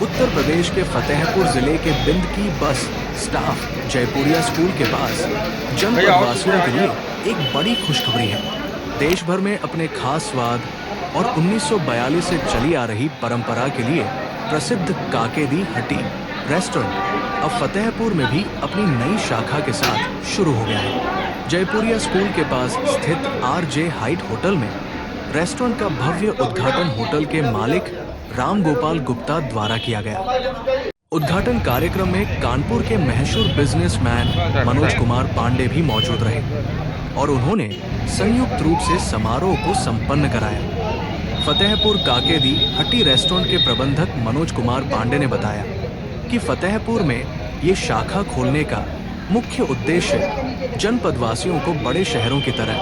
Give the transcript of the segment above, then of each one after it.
उत्तर प्रदेश के फतेहपुर जिले के बिंद की बस स्टाफ जयपुरिया स्कूल के पास जनपदवासियों के लिए एक बड़ी खुशखबरी है। देश भर में अपने खास स्वाद और 1942 से चली आ रही परंपरा के लिए प्रसिद्ध काके दी हट्टी रेस्टोरेंट अब फतेहपुर में भी अपनी नई शाखा के साथ शुरू हो गया है। जयपुरिया स्कूल के पास स्थित RJ हाइट होटल में रेस्टोरेंट का भव्य उद्घाटन होटल के मालिक राम गोपाल गुप्ता द्वारा किया गया। उद्घाटन कार्यक्रम में कानपुर के मशहूर बिजनेसमैन मनोज कुमार पांडे भी मौजूद रहे और उन्होंने संयुक्त रूप से समारोह को संपन्न कराया। फतेहपुर काके दी हट्टी रेस्टोरेंट के प्रबंधक मनोज कुमार पांडे ने बताया कि फतेहपुर में ये शाखा खोलने का मुख्य उद्देश्य जनपदवासियों को बड़े शहरों की तरह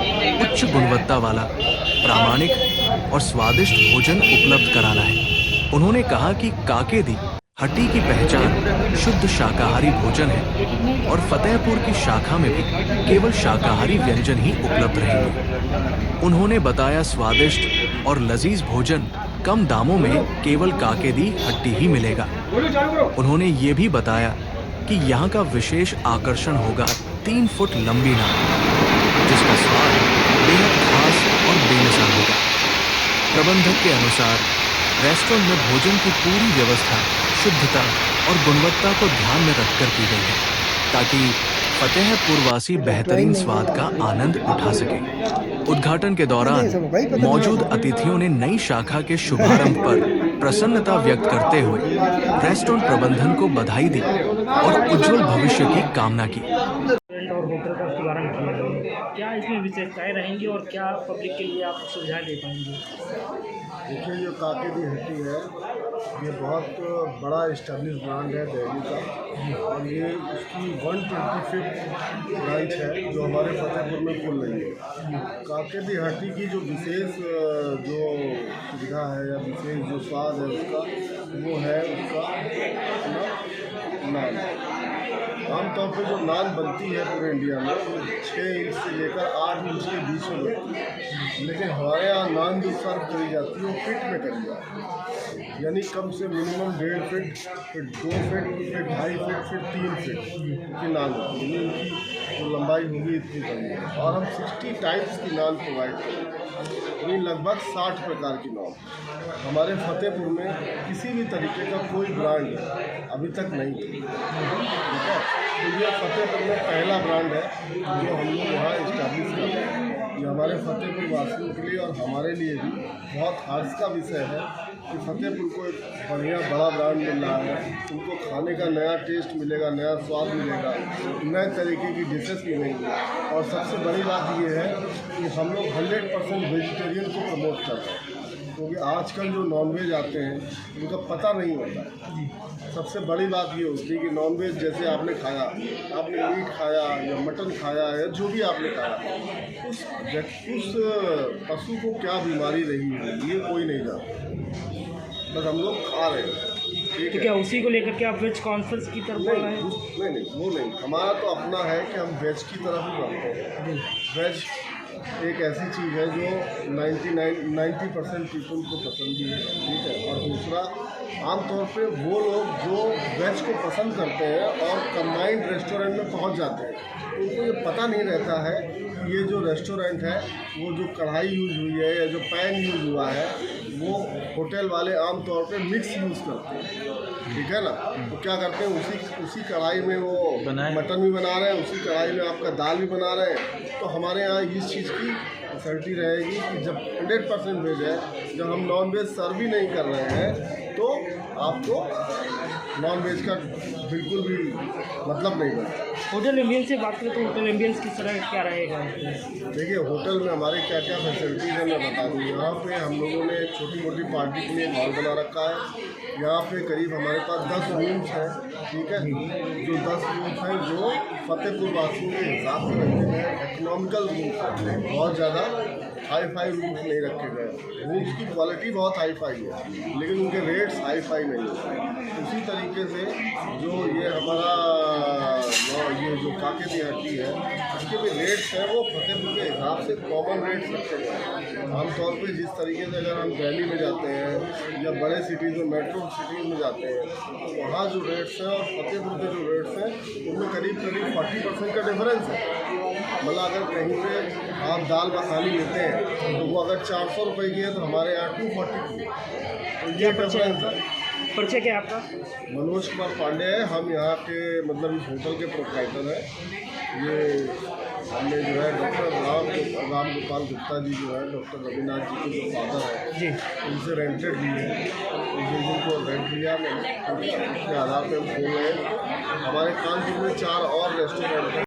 उच्च गुणवत्ता वाला प्रामाणिक और स्वादिष्ट भोजन उपलब्ध कराना है। उन्होंने कहा कि काके दी हट्टी की पहचान शुद्ध शाकाहारी भोजन है और फतेहपुर की शाखा में भी केवल शाकाहारी व्यंजन ही उपलब्ध रहेंगे। उन्होंने बताया स्वादिष्ट और लजीज भोजन कम दामों में केवल काके दी हट्टी ही मिलेगा। उन्होंने ये भी बताया कि यहाँ का विशेष आकर्षण होगा 3 फुट लंबी नान, जिसका स्वाद बेहद खास और बेमिसाल होगा। प्रबंधक के अनुसार रेस्टोरेंट में भोजन की पूरी व्यवस्था शुद्धता और गुणवत्ता को ध्यान में रखकर की गई है ताकि फतेहपुरवासी बेहतरीन स्वाद का आनंद उठा सके। उद्घाटन के दौरान मौजूद अतिथियों ने नई शाखा के शुभारंभ पर प्रसन्नता व्यक्त करते हुए रेस्टोरेंट प्रबंधन को बधाई दी और उज्जवल भविष्य की कामना की। और होटल का शुभारंभ किया है, क्या इसमें विशेषताएं रहेंगी और क्या पब्लिक के लिए आप सुविधाएं दे पाएंगे? देखिए, जो काके दी हट्टी है ये बहुत बड़ा इस्टेब्लिश ब्रांड है दिल्ली का और ये उसकी 125th ब्रांच है जो हमारे फतेहपुर में खुल रही है। काके दी हट्टी की जो विशेष जो सुविधा है या विशेष जो स्वाद है उसका वो है उसका नान। आमतौर पर जो नान बनती है पूरे इंडिया में वो 6 इंच से लेकर 8 इंच के बीच में बनती है, लेकिन हमारे यहाँ नान जो सर्व करी जाती है वो फिट में करी जाती है, यानी कम से मिनिमम 1.5 फीट, फिर 2 फीट, फिर 2.5 फीट, फिर 3 फीट की नान होती है। उनकी जो लंबाई होगी इतनी बड़ी है और हम 60 टाइप्स की नान प्रोवाइड करेंगे, यानी लगभग 60 प्रकार की नान। हमारे फतेहपुर में किसी भी तरीके का कोई ब्रांड अभी तक नहीं थी, ठीक है। तो ये फतेहपुर में पहला ब्रांड है जो हम लोग यहाँ इस्टेब्लिश कर रहे हैं। ये हमारे फतेहपुर वासियों के लिए और हमारे लिए भी बहुत हर्ष का विषय है कि फतेहपुर को एक बढ़िया बड़ा ब्रांड मिल रहा है। उनको खाने का नया टेस्ट मिलेगा, नया स्वाद मिलेगा, नए तरीके की डिशेस मिलेंगी और सबसे बड़ी बात ये है कि हम लोग 100% वेजिटेरियन को प्रमोट कर रहे हैं, क्योंकि आजकल जो नॉनवेज आते हैं उनका पता नहीं होता। सबसे बड़ी बात ये होती है कि नॉनवेज जैसे आपने खाया, आपने मीट खाया या मटन खाया या जो भी आपने खाया, उस पशु को क्या बीमारी रही है ये कोई नहीं जानता, बस हम लोग खा रहे हैं। तो क्या उसी को लेकर के आप वेज कॉन्फ्रेंस की तरफ बढ़ रहे हैं? नहीं, वो नहीं। हमारा तो अपना है कि हम वेज की तरफ ही बढ़ते हैं। वेज एक ऐसी चीज़ है जो 90% पीपल को पसंद भी है, ठीक है। और दूसरा, आमतौर पे वो लोग जो वेज को पसंद करते हैं और कंबाइंड रेस्टोरेंट में पहुंच जाते हैं तो उनको ये पता नहीं रहता है कि ये जो रेस्टोरेंट है वो जो कढ़ाई यूज़ हुई है या जो पैन यूज़ हुआ है वो होटल वाले आमतौर पे मिक्स यूज़ करते हैं, ठीक है ना। तो क्या करते हैं, उसी कढ़ाई में वो मटन भी बना रहे हैं, उसी कढ़ाई में आपका दाल भी बना रहे हैं। तो हमारे यहाँ इस चीज़ की फैसिलिटी रहेगी कि जब 100% वेज है, जब हम नॉन वेज सर्व ही नहीं कर रहे हैं तो आपको नॉन वेज का बिल्कुल भी मतलब नहीं बनता। होटल एम्बियंस से बात करें तो होटल एम्बियंस किस तरह क्या रहेगा? देखिए, होटल में हमारे क्या क्या फैसिलिटीज़ हैं मैं बता दूँ। यहाँ पे हम लोगों ने छोटी मोटी पार्टी के लिए हॉल बना रखा है। यहाँ पे करीब हमारे पास 10 रूम्स हैं, ठीक है। जो 10 रूम्स हैं जो फतेहपुर वासियों के हिसाब से रखे गए इकोनॉमिकल रूम्स हैं, बहुत ज़्यादा हाई फाई रूम्स नहीं रखे गए। रूम्स की क्वालिटी बहुत हाई फाई है, लेकिन उनके रेट्स हाई फाई नहीं है। उसी तरीके से जो ये हमारा ये जो काके हट्टी है, इसके भी रेट्स हैं वो फतेहपुर के हिसाब से कॉमन रेट्स रखे गए हैं। आमतौर पर जिस तरीके से अगर हम दिल्ली में जाते हैं या बड़े सिटीज़ में, मेट्रो सिटीज़ में जाते हैं, तो वहाँ जो रेट्स हैं और फतेहपुर के जो रेट्स हैं उनमें करीब 40% का डिफरेंस है। मतलब अगर कहीं पे आप दाल मखानी लेते हैं तो वो अगर 400 रुपये की है तो हमारे यहाँ 240 की है। तो ये डिफरेंस है। परिचय क्या है आपका? मनोज कुमार पांडे है, हम यहाँ के मतलब इस होटल के प्रोप्राइटर हैं। ये हमने जो है डॉक्टर राम गोपाल गुप्ता जी जो है डॉक्टर रविनाथ जी के जो फादर है जी, उनसे रेंटेड लिए हैं। उस जिनको रेंट लिया मैंने, उसके आधार पर हम खोल रहे हैं। हमारे कानपुर में 4 और रेस्टोरेंट हैं।